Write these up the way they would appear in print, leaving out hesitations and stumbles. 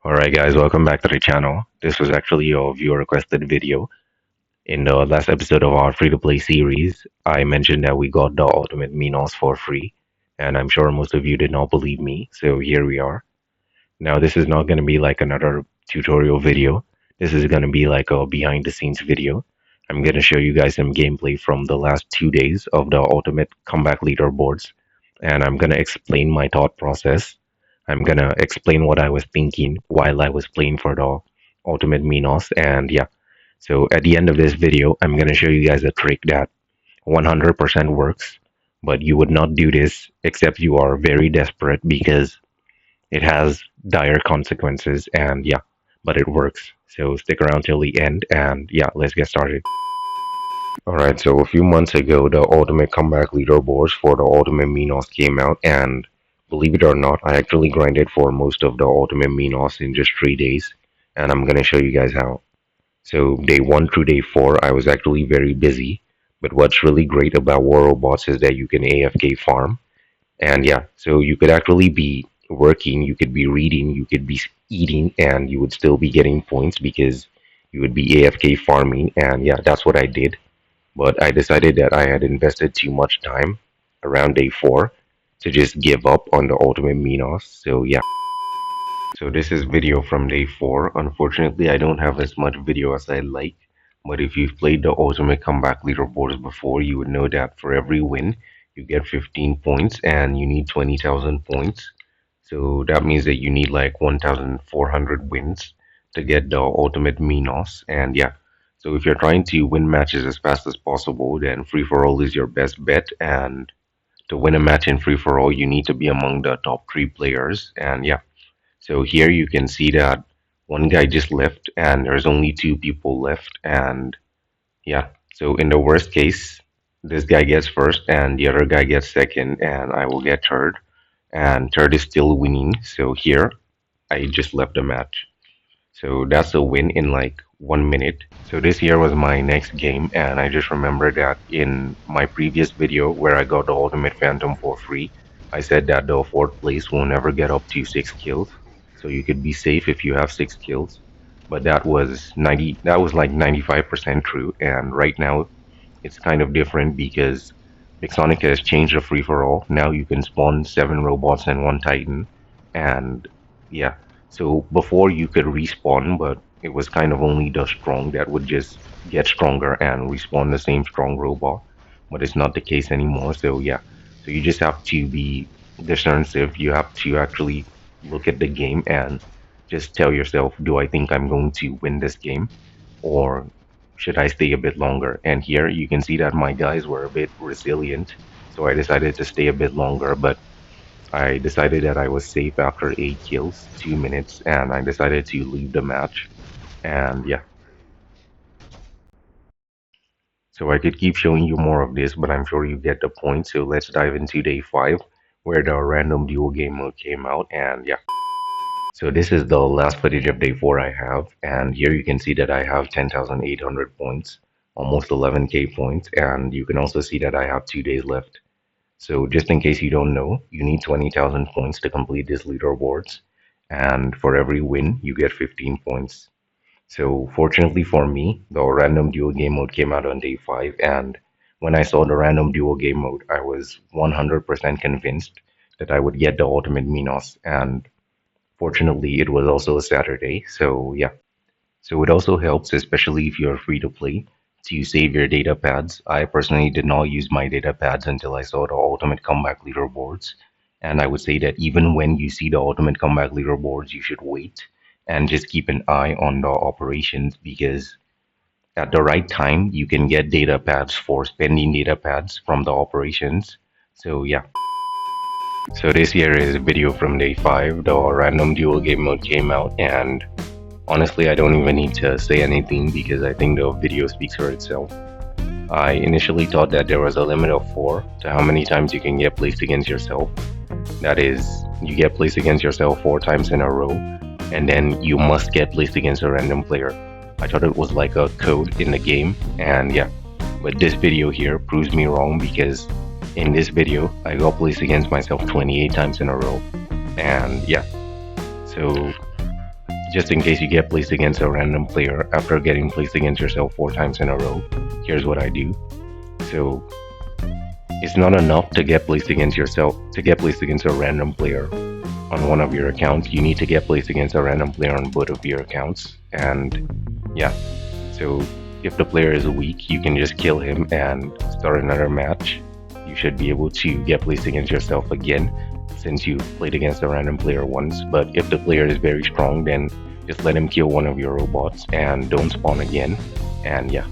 Alright guys, welcome back to the channel. This was actually a viewer requested video. In the last episode of our free-to-play series, I mentioned that we got the ultimate minos for free, and I'm sure most of you did not believe me, so here we are. Now this is not going to be like another tutorial video. This is going to be like a behind-the-scenes video. I'm going to show you guys some gameplay from the last 2 days of the ultimate comeback leaderboards, and I'm going to explain my thought process. I'm going to explain what I was thinking while I was playing for the ultimate minos, and yeah. So at the end of this video, I'm going to show you guys a trick that 100% works, but you would not do this except you are very desperate because it has dire consequences, and yeah, but it works. So stick around till the end, and yeah, let's get started. Alright, so a few months ago, the Ultimate Comeback Leaderboards for the Ultimate Minos came out, and believe it or not, I actually grinded for most of the Ultimate Minos in just 3 days, and I'm gonna show you guys how. So day 1 through day 4, I was actually very busy, but what's really great about War Robots is that you can AFK farm, and yeah, so you could actually be working, you could be reading, you could be eating, and you would still be getting points because you would be AFK farming. And yeah, that's what I did. But I decided that I had invested too much time around day 4 to just give up on the ultimate Minos. So yeah. So this is video from day 4. Unfortunately, I don't have as much video as I'd like. But if you've played the ultimate comeback leaderboards before, you would know that for every win, you get 15 points and you need 20,000 points. So that means that you need like 1,400 wins to get the ultimate Minos. And yeah, so if you're trying to win matches as fast as possible, then free for all is your best bet. And to win a match in free for all, you need to be among the top 3 players. And yeah, so here you can see that one guy just left and there's only 2 people left. And yeah, so in the worst case, this guy gets first and the other guy gets second, and I will get third. And third is still winning. So here, I just left the match. So that's a win in like 1 minute. So this here was my next game, and I just remembered that in my previous video where I got the Ultimate Phantom for free, I said that the 4th place will never get up to 6 kills. So you could be safe if you have 6 kills. But that was like 95% true, and right now it's kind of different because Bixonic has changed the free for all. Now you can spawn 7 robots and 1 Titan, and yeah. So before you could respawn, but it was kind of only the strong that would just get stronger and respawn the same strong robot. But it's not the case anymore. So yeah. So you just have to be discernive. You have to actually look at the game and just tell yourself, do I think I'm going to win this game? Or should I stay a bit longer? And here you can see that my guys were a bit resilient, so I decided to stay a bit longer, but I decided that I was safe after 8 kills, 2 minutes, and I decided to leave the match. And yeah, so I could keep showing you more of this, but I'm sure you get the point, so let's dive into day 5, where the random duel game mode came out, and yeah. So this is the last footage of day 4 I have, and here you can see that I have 10,800 points, almost 11k points, and you can also see that I have 2 days left. So just in case you don't know, you need 20,000 points to complete these leaderboards, and for every win, you get 15 points. So fortunately for me, the random duel game mode came out on day 5, and when I saw the random duel game mode, I was 100% convinced that I would get the ultimate Minos, and fortunately, it was also a Saturday, so yeah. So it also helps, especially if you're free to play, to save your data pads. I personally did not use my data pads until I saw the Ultimate Comeback leaderboards. And I would say that even when you see the Ultimate Comeback leaderboards, you should wait and just keep an eye on the operations, because at the right time, you can get data pads for spending data pads from the operations. So yeah. So this here is a video from day 5. The random duel game mode came out, and honestly, I don't even need to say anything because I think the video speaks for itself. I initially thought that there was a limit of 4 to how many times you can get placed against yourself. That is, you get placed against yourself 4 times in a row, and then you must get placed against a random player. I thought it was like a code in the game, and yeah. But this video here proves me wrong, because in this video, I got placed against myself 28 times in a row. And yeah, so Just in case you get placed against a random player after getting placed against yourself 4 times in a row, here's what I do. So it's not enough to get placed against yourself, to get placed against a random player on one of your accounts. You need to get placed against a random player on both of your accounts. And yeah, so if the player is weak, you can just kill him and start another match. You should be able to get placed against yourself again since you played against a random player once. But if the player is very strong, then just let him kill one of your robots and don't spawn again. And yeah,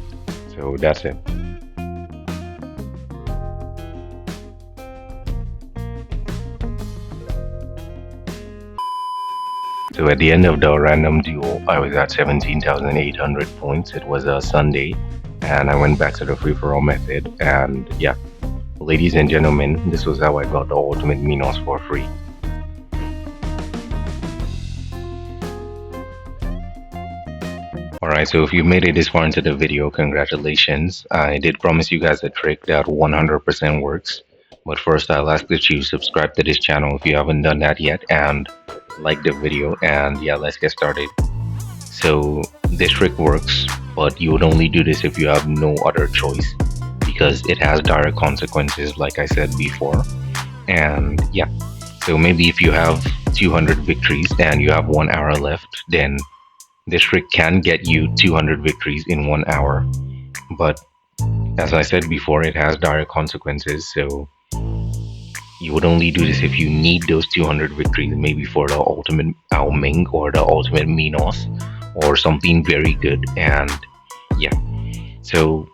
so that's it. So at the end of the random duel, I was at 17,800 points. It was a Sunday, and I went back to the free-for-all method. And yeah, ladies and gentlemen, this was how I got the ultimate minos for free. Alright, so if you made it this far into the video, congratulations. I did promise you guys a trick that 100% works. But first, I'll ask that you subscribe to this channel if you haven't done that yet, and like the video. And yeah, let's get started. So this trick works, but you would only do this if you have no other choice, because it has direct consequences, like I said before. And yeah, so maybe if you have 200 victories and you have 1 hour left, then this trick can get you 200 victories in 1 hour. But as I said before, it has direct consequences, so you would only do this if you need those 200 victories, maybe for the ultimate Ao Ming or the ultimate Minos or something very good. And yeah, so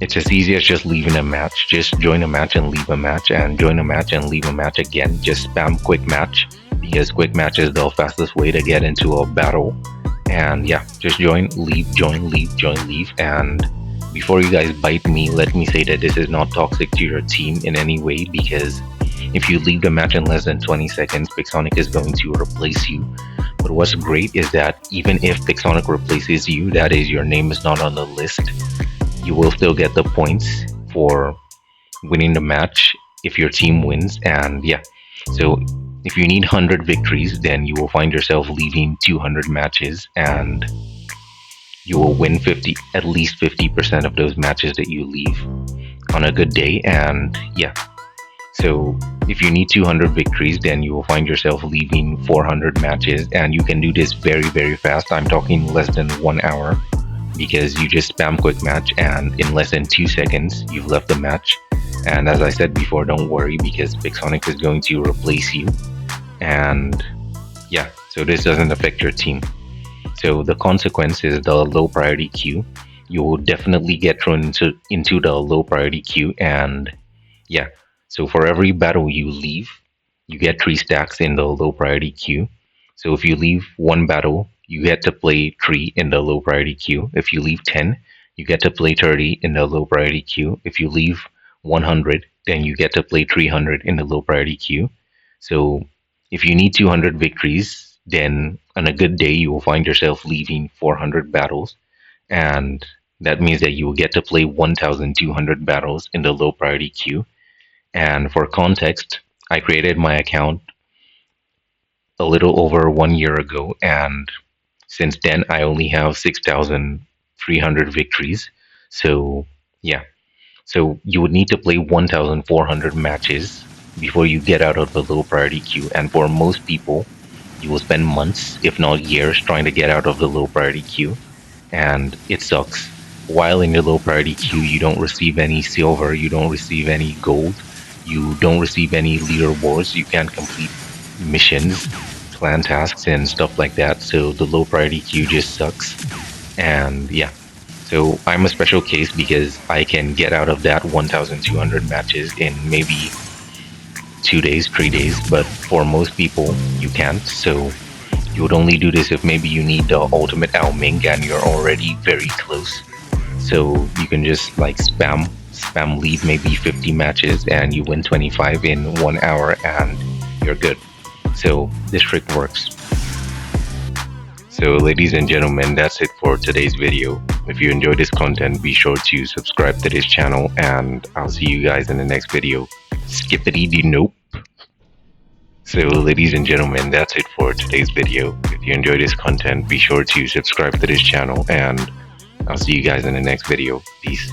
it's as easy as just leaving a match. Just join a match and leave a match, and join a match and leave a match again. Just spam quick match, because quick match is the fastest way to get into a battle. And yeah, just join, leave, join, leave, join, leave. And before you guys bite me, let me say that this is not toxic to your team in any way, because if you leave the match in less than 20 seconds, Pixonic is going to replace you. But what's great is that even if Pixonic replaces you, that is, your name is not on the list, you will still get the points for winning the match if your team wins. And yeah, so if you need 100 victories, then you will find yourself leaving 200 matches, and you will win at least 50% of those matches that you leave on a good day. And yeah, so if you need 200 victories, then you will find yourself leaving 400 matches, and you can do this very, very fast. I'm talking less than 1 hour, because you just spam quick match, and in less than 2 seconds, you've left the match. And as I said before, don't worry, because Pixonic is going to replace you. And yeah, so this doesn't affect your team. So the consequence is the low priority queue. You will definitely get thrown into the low priority queue. And yeah, so for every battle you leave, you get 3 stacks in the low priority queue. So if you leave 1 battle, you get to play 3 in the low priority queue. If you leave 10, you get to play 30 in the low priority queue. If you leave 100, then you get to play 300 in the low priority queue. So if you need 200 victories, then on a good day, you will find yourself leaving 400 battles. And that means that you will get to play 1,200 battles in the low priority queue. And for context, I created my account a little over 1 year ago, and since then I only have 6,300 victories. So yeah, so you would need to play 1,400 matches before you get out of the low priority queue. And for most people, you will spend months, if not years, trying to get out of the low priority queue, and it sucks. While in the low priority queue, you don't receive any silver, you don't receive any gold, you don't receive any leaderboards, you can't complete missions, clan tasks, and stuff like that. So the low priority queue just sucks. And yeah, so I'm a special case because I can get out of that 1,200 matches in maybe 2 days, 3 days, but for most people, you can't. So you would only do this if maybe you need the ultimate Ao Ming and you're already very close. So you can just like spam leave maybe 50 matches and you win 25 in 1 hour and you're good. So this trick works. So ladies and gentlemen, that's it for today's video. If you enjoyed this content, be sure to subscribe to this channel, and I'll see you guys in the next video. Skippity dee nope. So, ladies and gentlemen, that's it for today's video. If you enjoyed this content, be sure to subscribe to this channel, and I'll see you guys in the next video. Peace.